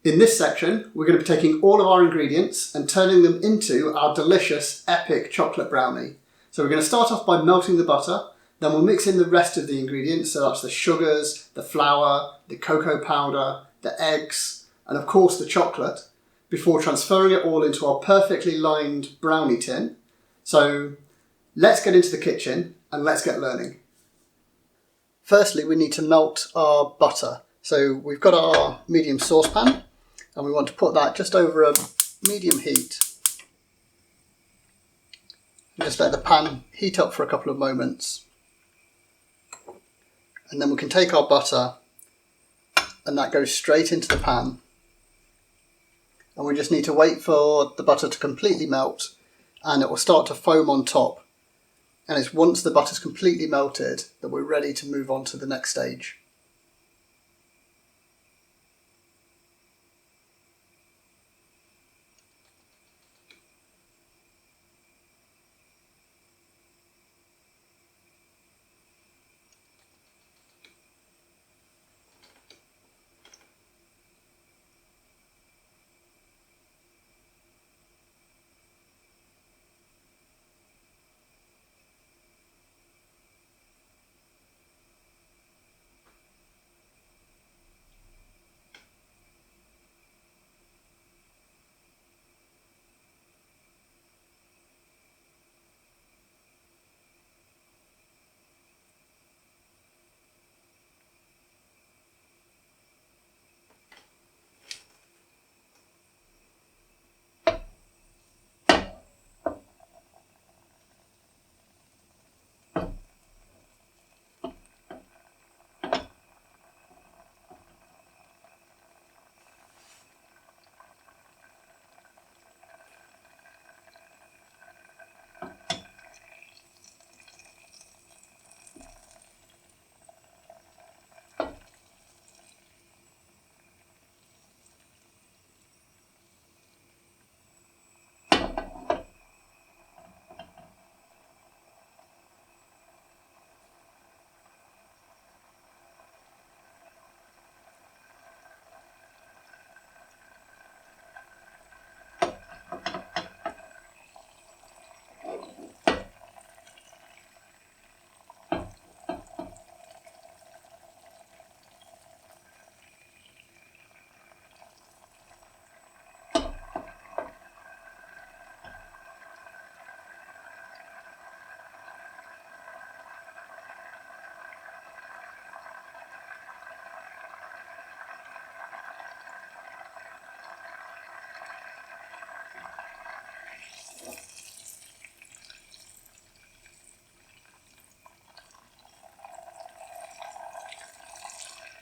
In this section, we're going to be taking all of our ingredients and turning them into our delicious, epic chocolate brownie. So we're going to start off by melting the butter, then we'll mix in the rest of the ingredients, so that's the sugars, the flour, the cocoa powder, the eggs, and of course the chocolate, before transferring it all into our perfectly lined brownie tin. So let's get into the kitchen and let's get learning. Firstly, we need to melt our butter. So we've got our medium saucepan and we want to put that just over a medium heat. Just let the pan heat up for a couple of moments. And then we can take our butter and that goes straight into the pan. And we just need to wait for the butter to completely melt and it will start to foam on top. And it's once the butter's completely melted that we're ready to move on to the next stage.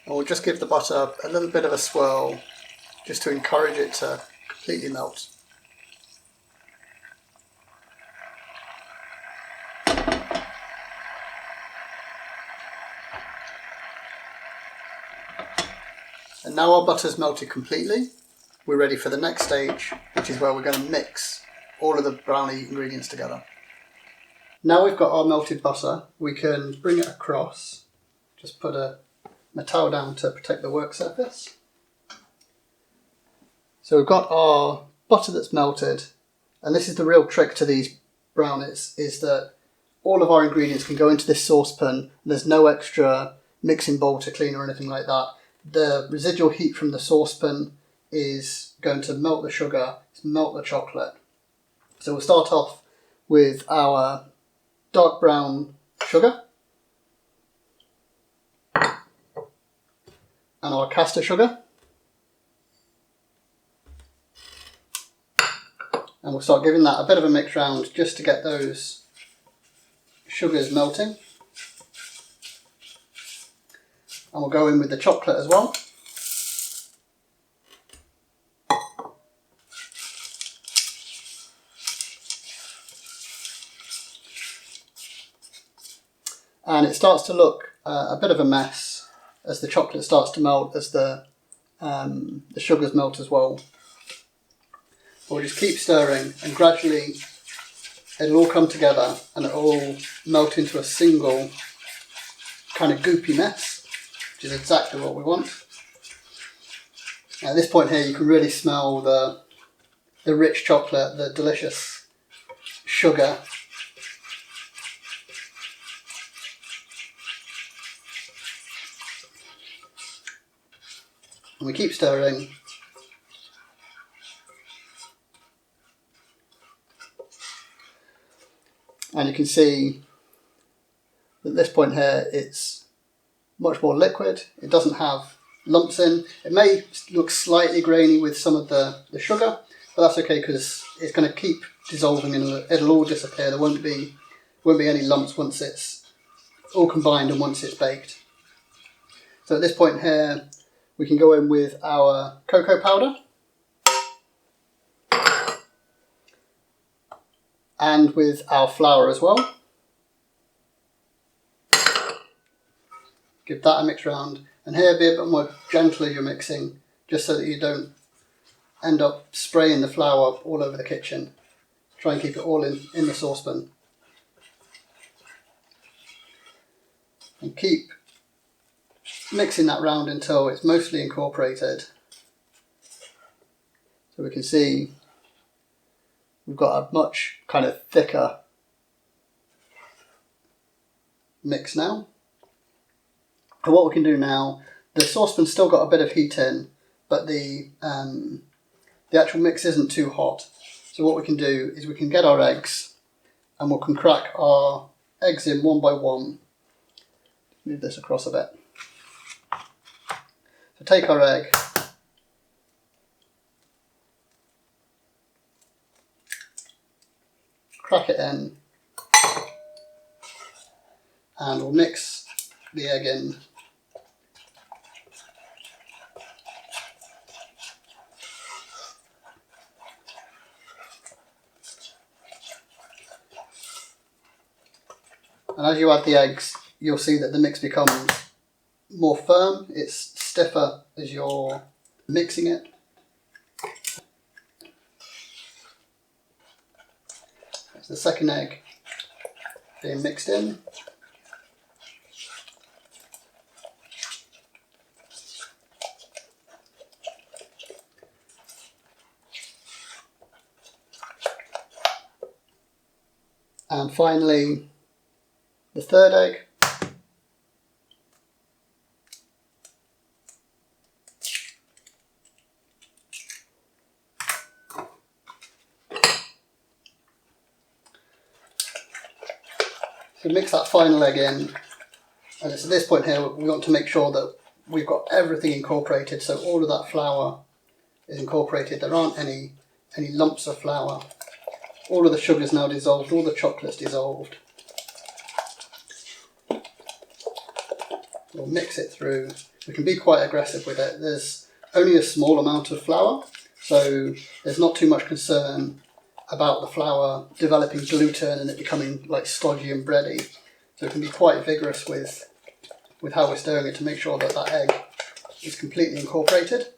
And we'll just give the butter a little bit of a swirl just to encourage it to completely melt. And now our butter's melted completely. We're ready for the next stage, which is where we're going to mix all of the brownie ingredients together. Now we've got our melted butter, we can bring it across. Just put my towel down to protect the work surface. So we've got our butter that's melted, and this is the real trick to these brownies, is that all of our ingredients can go into this saucepan. There's no extra mixing bowl to clean or anything like that. The residual heat from the saucepan is going to melt the sugar, melt the chocolate. So we'll start off with our dark brown sugar and our caster sugar. And we'll start giving that a bit of a mix round just to get those sugars melting. And we'll go in with the chocolate as well. And it starts to look a bit of a mess as the chocolate starts to melt, as the sugars melt as well. We'll just keep stirring and gradually it'll all come together and it'll all melt into a single kind of goopy mess, which is exactly what we want. At this point here you can really smell the rich chocolate, the delicious sugar. And we keep stirring. And you can see at this point here it's much more liquid. It doesn't have lumps in. It may look slightly grainy with some of the sugar, but that's okay because it's going to keep dissolving and it'll all disappear. There won't be any lumps once it's all combined and once it's baked. So at this point here we can go in with our cocoa powder and with our flour as well. Give that a mix round, and here be a bit more gentle as you're mixing, just so that you don't end up spraying the flour all over the kitchen. Try and keep it all in the saucepan. And keep mixing that round until it's mostly incorporated. So we can see we've got a much kind of thicker mix now. And what we can do now, the saucepan's still got a bit of heat in, but the actual mix isn't too hot. So what we can do is we can get our eggs and we can crack our eggs in one by one. Move this across a bit. So take our egg, crack it in, and we'll mix the egg in. And as you add the eggs, you'll see that the mix becomes more firm. It's stiffer as you're mixing it. That's the second egg being mixed in. And finally, the third egg. So mix that final egg in, and it's at this point here we want to make sure that we've got everything incorporated, so all of that flour is incorporated. There aren't any lumps of flour. All of the sugar's now dissolved, all the chocolate's dissolved. We'll mix it through. We can be quite aggressive with it. There's only a small amount of flour, so there's not too much concern about the flour developing gluten and it becoming like stodgy and bready. So it can be quite vigorous with how we're stirring it to make sure that that egg is completely incorporated.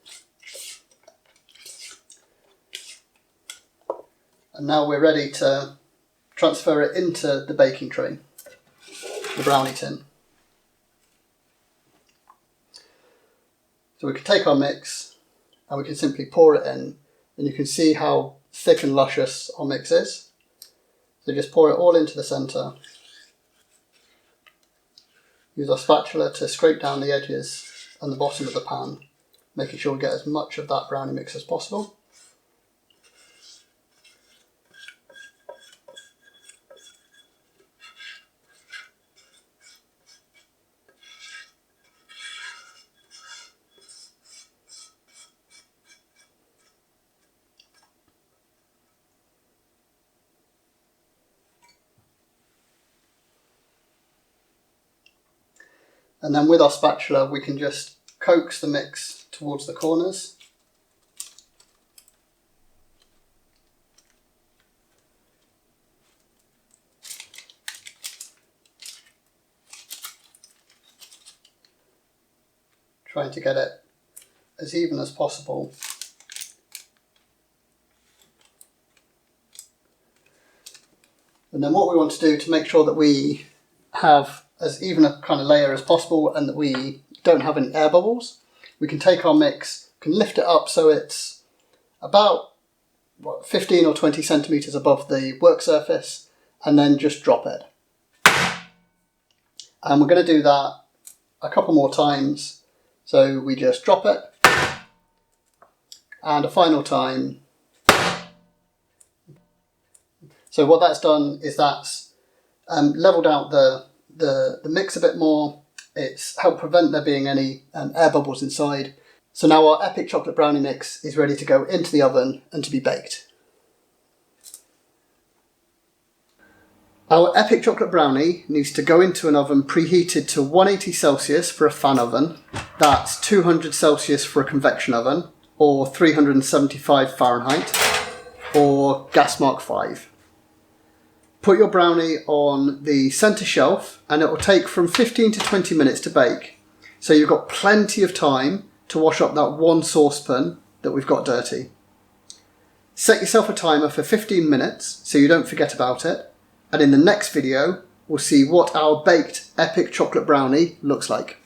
And now we're ready to transfer it into the baking tray, the brownie tin. So we can take our mix and we can simply pour it in, and you can see how thick and luscious our mix is. So just pour it all into the centre. Use our spatula to scrape down the edges and the bottom of the pan, making sure we get as much of that brownie mix as possible. And then with our spatula we can just coax the mix towards the corners. Trying to get it as even as possible. And then what we want to do to make sure that we have as even a kind of layer as possible and that we don't have any air bubbles, we can take our mix, can lift it up so it's about 15 or 20 centimetres above the work surface, and then just drop it. And we're going to do that a couple more times. So we just drop it, and a final time. So what that's done is that's levelled out the mix a bit more. It's helped prevent there being any air bubbles inside. So now our epic chocolate brownie mix is ready to go into the oven and to be baked. Our epic chocolate brownie needs to go into an oven preheated to 180 Celsius for a fan oven. That's 200 Celsius for a convection oven, or 375 Fahrenheit, or gas mark 5. Put your brownie on the centre shelf and it will take from 15 to 20 minutes to bake. So you've got plenty of time to wash up that one saucepan that we've got dirty. Set yourself a timer for 15 minutes so you don't forget about it. And in the next video, we'll see what our baked epic chocolate brownie looks like.